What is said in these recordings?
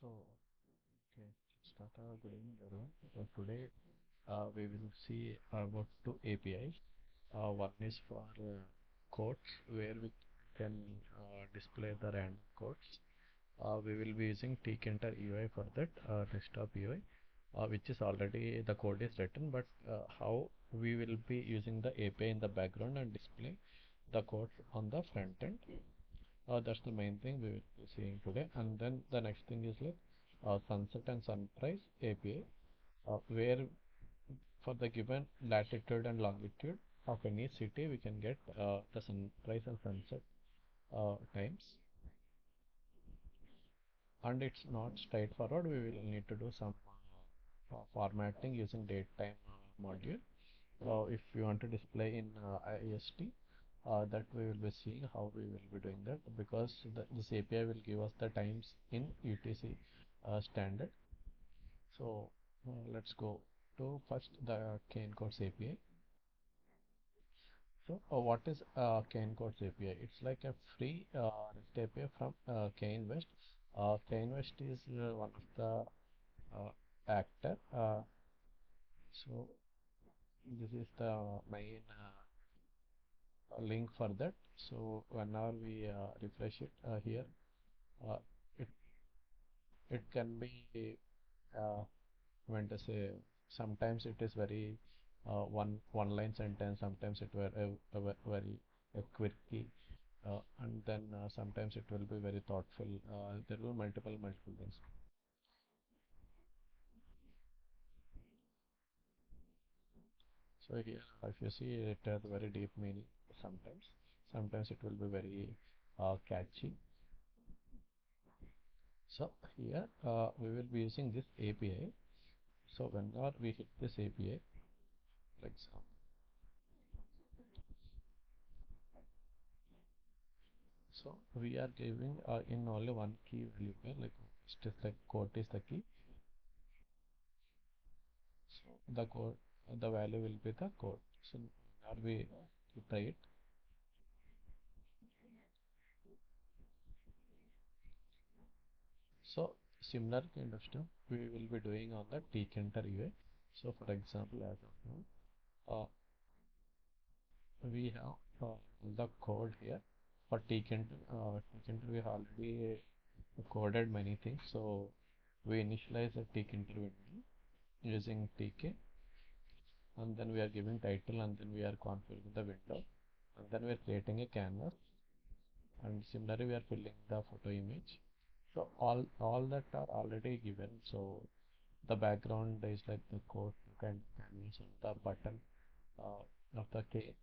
So, okay, start our good evening, everyone. So today we will see about two APIs. One is for codes where we can display the random codes. We will be using tkinter UI for that desktop UI, which is already the code is written, but how we will be using the API in the background and display the code on the front end. That's the main thing we will be seeing today. And then the next thing is like sunset and sunrise API, where for the given latitude and longitude of any city, we can get the sunrise and sunset times. And it's not straightforward. We will need to do some formatting using datetime module. If you want to display in IST, that we will be seeing how we will be doing that, because this API will give us the times in UTC standard. So let's go to first the Kane Codes API. So what is Kane Codes API? It's like a free REST API from Kane West. Kane West is one of the actor. So this is the main link for that. So whenever we refresh it here, uh, it it can be when to say, sometimes it is very one line sentence, sometimes it were very quirky, and then sometimes it will be very thoughtful. There will be multiple things. So here, if you see, it has very deep meaning. Sometimes it will be very catchy. So here we will be using this API. So whenever we hit this API, for example, so we are giving in only one key value here, like it is like quote is the key. So the code, the value will be the code. So now we try it. So similar kind of stuff we will be doing on the tkinter UI. So for example, as of now, we have the code here for tkinter. Tkinter we have already coded many things. So we initialize a tkinter window using tk, and then we are giving title, and then we are configuring the window, and then we are creating a canvas, and similarly we are filling the photo image. So all that are already given. So the background is like the code you can use on the button of the case.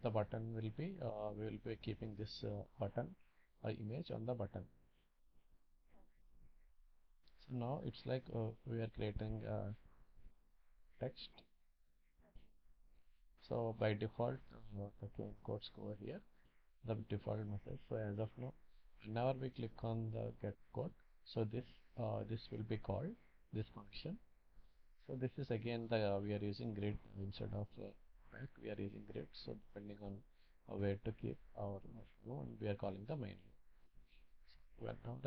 The button will be we will be keeping this button image on the button. So now it's like we are creating text. So by default, the plain codes go here, the default message. So as of now, whenever we click on the get code, so this will be called this function. So this is again the we are using grid instead of right. We are using grid. So depending on where to keep our and we are calling the main. Well, now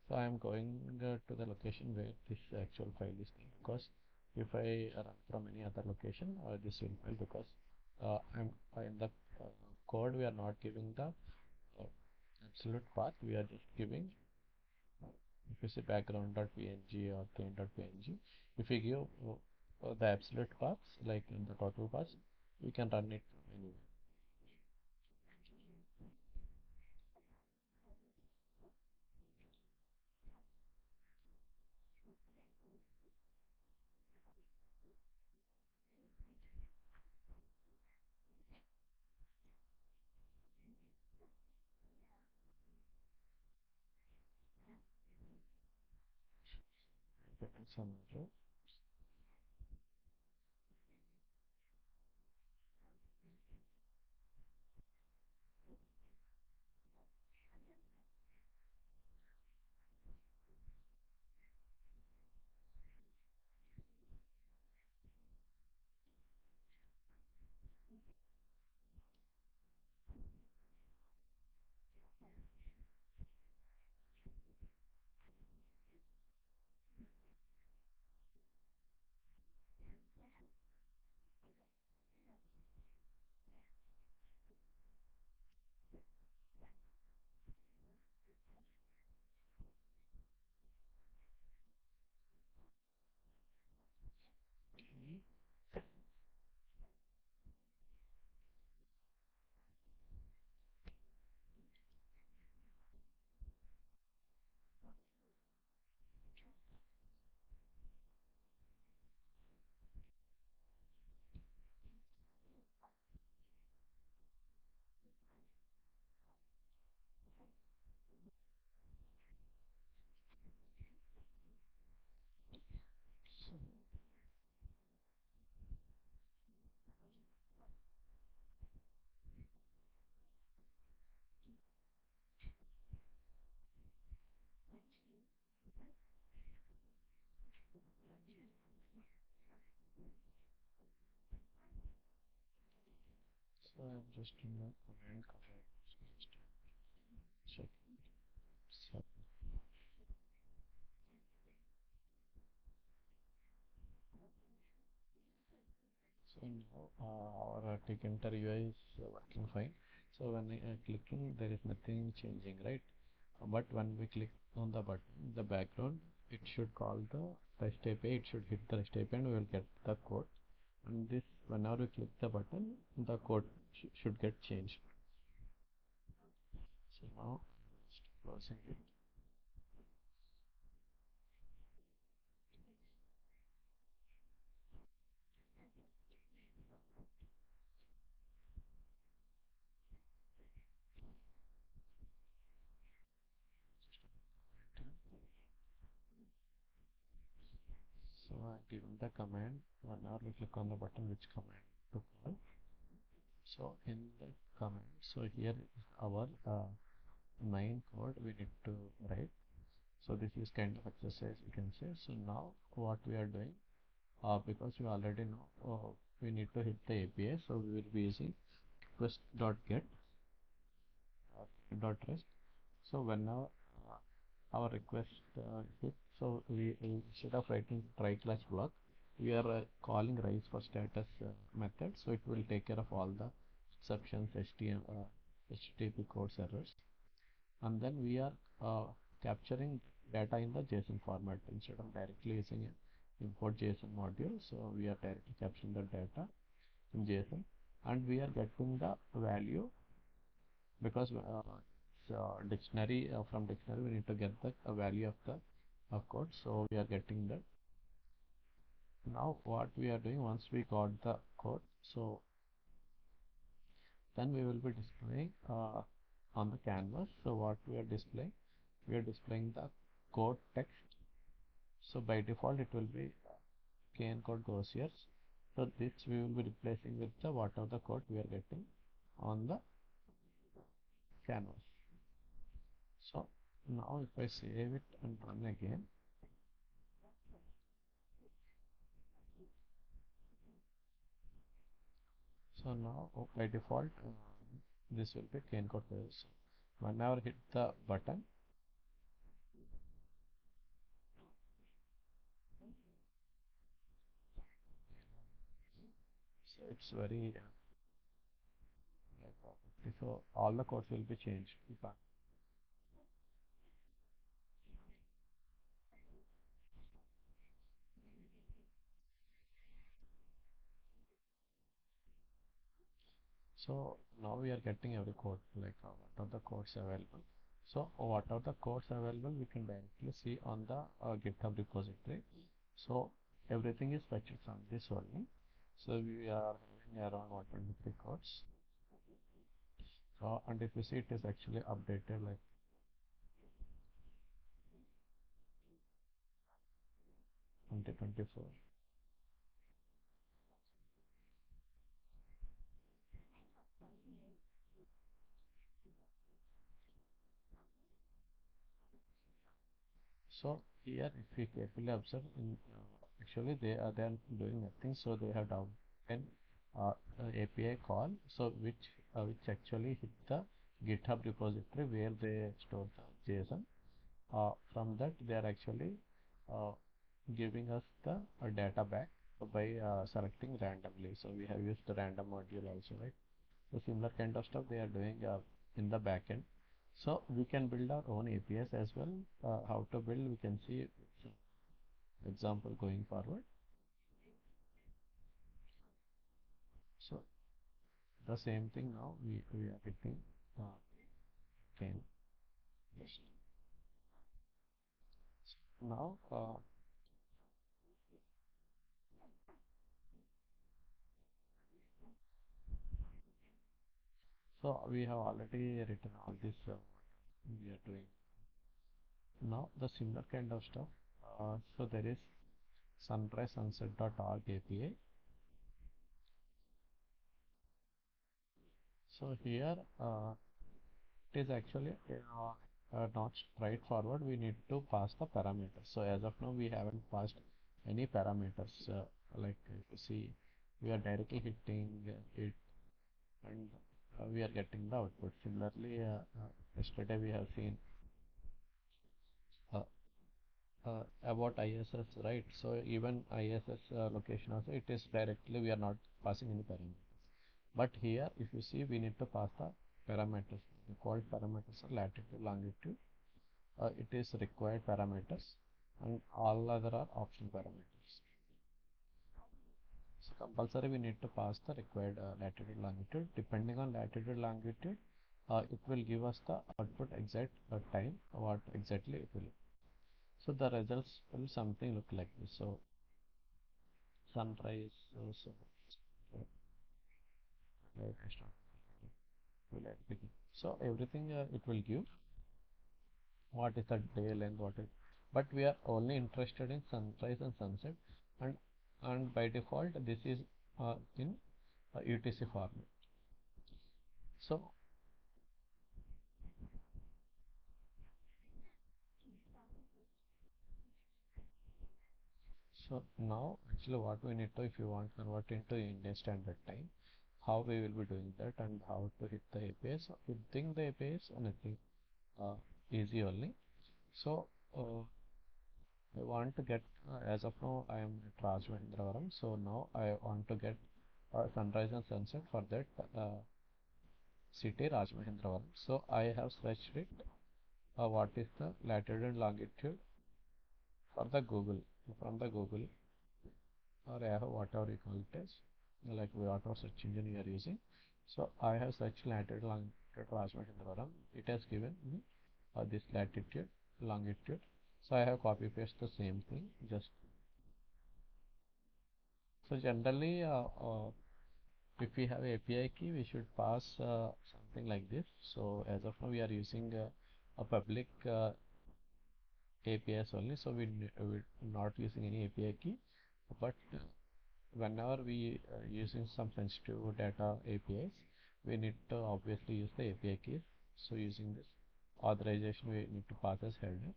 so I am going to the location where this actual file is there, because if I run from any other location, this will fail, because I'm in the code we are not giving the absolute path. We are just giving, if you say background.png or clean.png, if we give the absolute paths, like in the total paths, we can run it from anywhere. Some other. just in the command check. So, so now our tick enter UI is working fine. So when I clicking, there is nothing changing, right? But when we click on the button, the background, it should call the REST API. It should hit the REST API, and we will get the code. And this, whenever we click the button, the code should get changed. So now, just closing it. So I given the command. Whenever we click on the button, which command to call. So in the command, so here is our main code we need to write. So this is kind of exercise you can say. So now what we are doing, because we already know we need to hit the API, so we will be using request.get dot rest. So whenever our request hit, so we instead of writing try class block, we are calling rise for status method. So it will take care of all the exceptions, HTTP codes errors, and then we are capturing data in the JSON format instead of directly using an import JSON module. So we are directly capturing the data in JSON, and we are getting the value because dictionary from dictionary we need to get the value of the code. So we are getting that. Now what we are doing, once we got the code, so then we will be displaying on the canvas. So what we are displaying, we are displaying the code text. So by default it will be kn code Gaussiers. So this we will be replacing with the whatever the code we are getting on the canvas. So now if I save it and run again, so now by default this will be kn code Gaussiers. Whenever hit the button, so it's very like so all the codes will be changed. So now we are getting every code, like what are the codes available. So what are the codes available, we can directly see on the GitHub repository. So everything is fetched from this only. So we are having around 123 codes. So and if you see, it is actually updated like 2024. So here, if we carefully observe, in actually they are doing nothing. So they have down an API call, so which actually hit the GitHub repository where they store the JSON. From that, they are actually uh, giving us the data back by selecting randomly. So we have used the random module also, right? So similar kind of stuff they are doing in the backend. So we can build our own APIs as well. How to build, we can see example going forward. So the same thing now we are getting uh, again. Yes. Now so we have already written all this we are doing. Now the similar kind of stuff. So there is sunrise sunset.org API. So here it is actually not straightforward. We need to pass the parameters. So as of now, we haven't passed any parameters. Like if you see, we are directly hitting it, and we are getting the output. Similarly, yesterday we have seen uh, about ISS, right? So even ISS location also, it is directly, we are not passing any parameters. But here, if you see, we need to pass the parameters. The called parameters are latitude, longitude. It is required parameters, and all other are optional parameters. So compulsory we need to pass the required latitude, longitude. Depending on latitude, longitude, it will give us the output exact time, what exactly it will. So the results will something look like this. So sunrise, so everything it will give what is the day length, what is, but we are only interested in sunrise and sunset, and by default this is in UTC format. So now actually what we need to, if you want to convert into Indian Standard Time, how we will be doing that and how to hit the APIs. So hitting the APIs anything uh, easy only. So I want to get as of now I am at Rajmahendravaram. So now I want to get sunrise and sunset for that city Rajmahendravaram. So I have searched it. What is the latitude and longitude for the Google, from the Google, or I have whatever you call it as, like whatever search engine you are using. So I have searched latitude, longitude, Rajmahendravaram. It has given me this latitude, longitude. So I have copy paste the same thing. Just so generally, if we have API key, we should pass something like this. So as of now, we are using a public APIs only. So we're not using any API key, but whenever we using some sensitive data APIs, we need to obviously use the API keys. So using this authorization, we need to pass as header,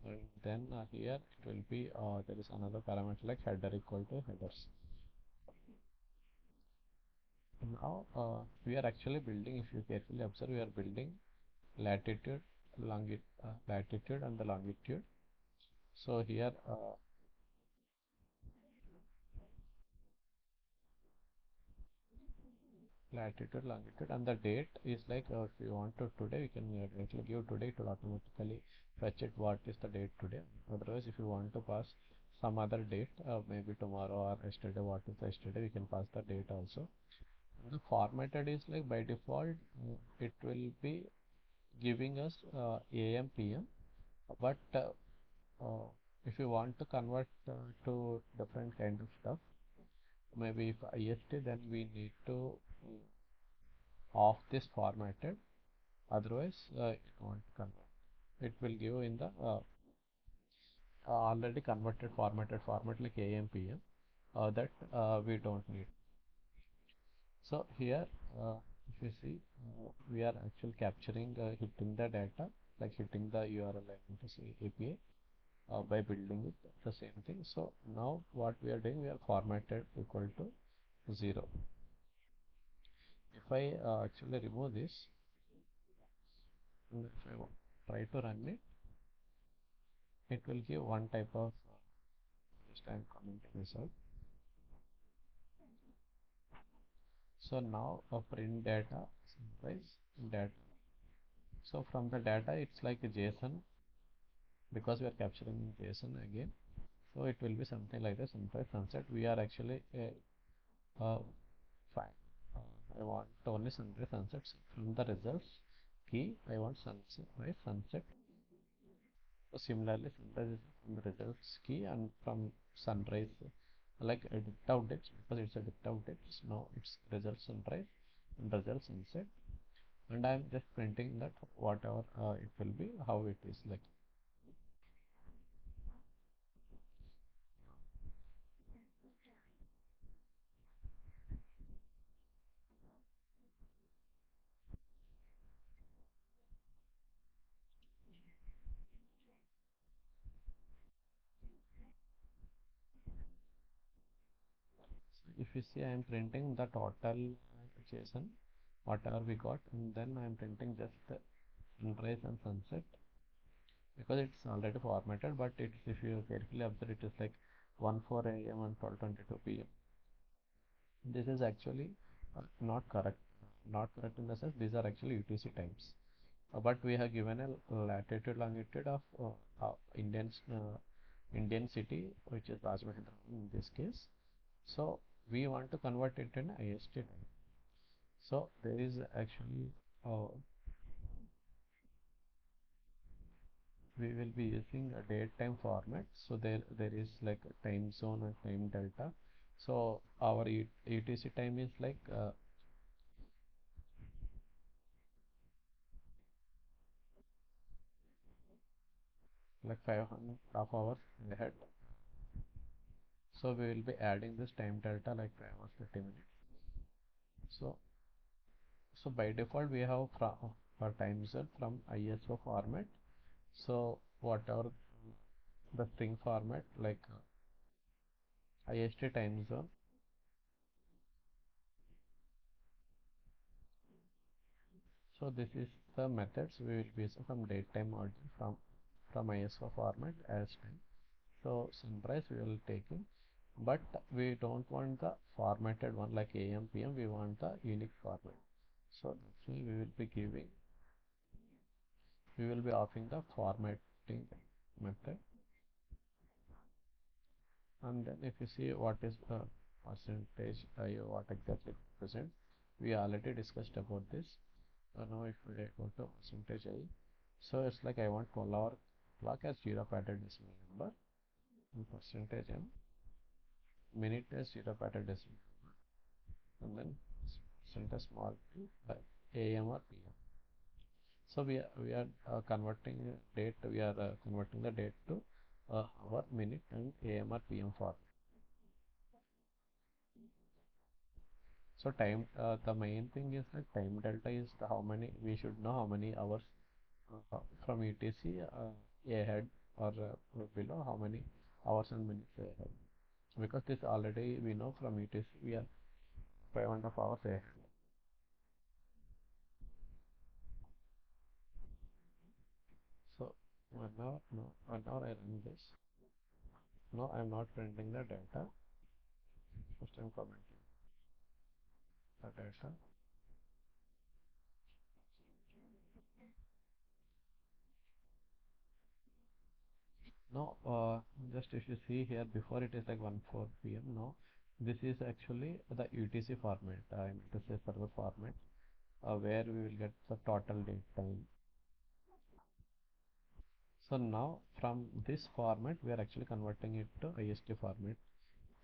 and then here it will be there is another parameter like header equal to headers. Now we are actually building, if you carefully observe, we are building latitude, latitude and the longitude. So here latitude, longitude, and the date is like if you want to today, you can directly give today, it will automatically fetch it what is the date today. Otherwise, if you want to pass some other date, maybe tomorrow or yesterday, what is the yesterday, we can pass the date also. The formatted is like by default, it will be giving us AM, PM, but if you want to convert to different kind of stuff, maybe if IST, then we need to off this formatted, otherwise it won't convert. It will give in the already converted formatted format like AM, PM, that we don't need. So here if you see, we are actually capturing hitting the data, like hitting the URL, I want to say API, by building it the same thing. So now what we are doing, we are formatted equal to 0. If I actually remove this, and if I try to run it, it will give one type of just I am commenting result. So now print data, summarize data. So from the data, it's like a JSON, because we are capturing in JSON again. So it will be something like this. Sunrise, sunset. We are actually fine. I want only sunrise, sunset. So from the results key, I want sunrise, sunset. So similarly, sunrise is from the results key, and from sunrise, like a dict out text, because it's a dict out text. Now it's results sunrise and results sunset, and I'm just printing that whatever it will be, how it is like. So if you see, I am printing the total JSON. whatever we got, and then I'm printing just the sunrise and sunset because it's already formatted. But it's, if you carefully observe, it is like 1:04 a.m. and 12:22 p.m. This is actually not correct. Not correct in the sense these are actually UTC times. But we have given a latitude longitude of Indian city, which is Rajahmundry in this case. So we want to convert it in IST time. So there is actually uh, we will be using a date time format. So there is like a time zone and time delta. So our UTC time is like 500 of hours ahead. So we will be adding this time delta like 5 hours 30 minutes. So by default we have for time zone from ISO format. So whatever the string format like IST time zone. So this is the methods we will be using from date time module from ISO format as time. So sunrise we will taking, but we don't want the formatted one like AM PM. We want the unique format. So that's why we will be offering the formatting method. And then if you see what is the percentage what exactly represent, we already discussed about this. Now if we go to percentage I, so it's like I want 12-hour clock as zero pattern decimal number, and percentage M, minute as zero pattern decimal, and then percentage small p by AM or PM. So we are converting date. We are converting the date to hour, minute, and AM or PM format. So time, the main thing is that time delta is the how many we should know how many hours from UTC ahead or below, how many hours and minutes ahead. Because this already we know from UTC we are 5.5 hours ahead. So one hour I run this. No, I'm not printing the data. First I'm commenting the data. No, just if you see here before it is like 1:04 p.m. No, this is actually the UTC format. I mean to say server format where we will get the total date time. So now from this format we are actually converting it to IST format.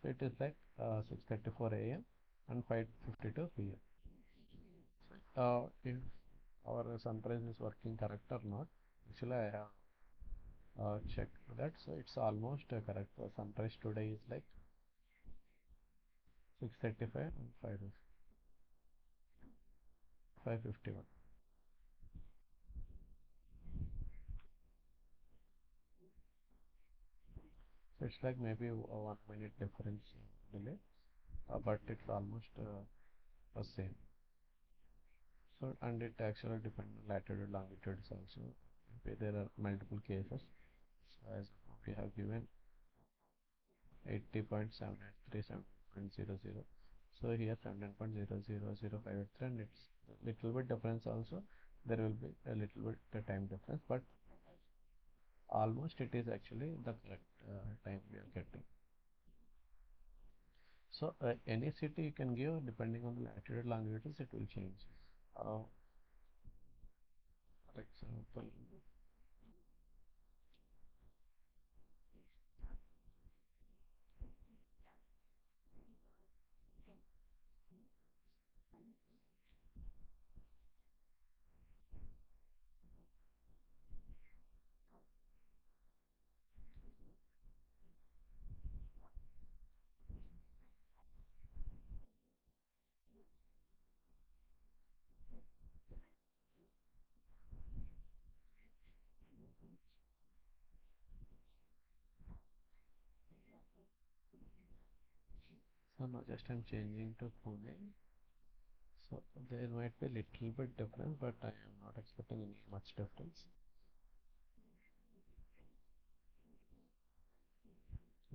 So it is like 6:34 a.m. and 5:52 p.m. If our sunrise is working correct or not, actually I have checked that. So it's almost correct. The sunrise today is like 6:35 and 5:51. So it's like maybe a 1 minute difference delay, but it's almost the same. So and it actually depends on latitude longitudes also. Okay, there are multiple cases. So as we have given 80.793.7.00. So here 17.000583 and it's little bit difference also. There will be a little bit the time difference, but almost it is actually the correct time we are getting. So any city you can give depending on the latitude longitudes it will change. For example, so now just I'm changing to Pune. So there might be a little bit difference, but I am not expecting any much difference.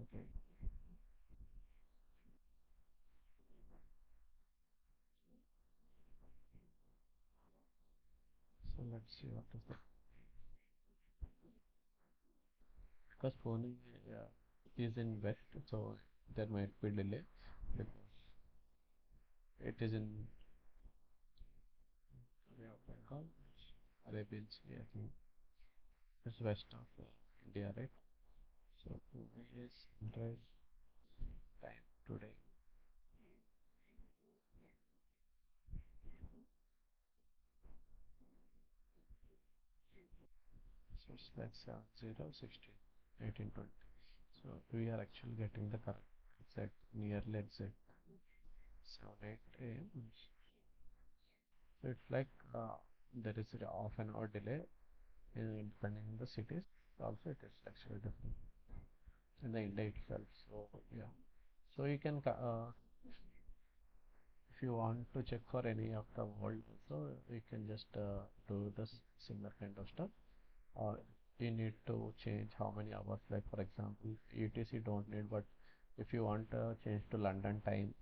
Okay, so let's see what is the, because Pune is in west, so there might be delay because it is in Bengal, Arabian Sea. I think it's west of India, right? So Pune is sunrise time today. So it's like 70, 16, 18, 20. So we are actually getting the correct exact nearly exact 7, 8 a.m. So it's like there is a half an hour delay depending on the cities. Also, it is actually different in the India itself. So yeah, so you can if you want to check for any of the world, so you can just do this similar kind of stuff. Or you need to change how many hours. Like for example, UTC don't need, but if you want to change to London time,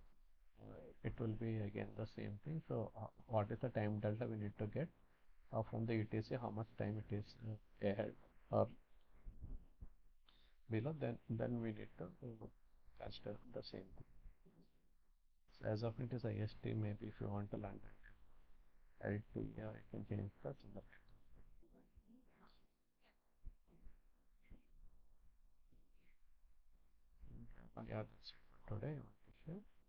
it will be again the same thing. So what is the time delta we need to get from the UTC? How much time it is ahead or below? Then we need to consider the same thing. So as of it is IST, maybe if you want to London LT, yeah, you can change that in the yeah, that's it for today. I want to share.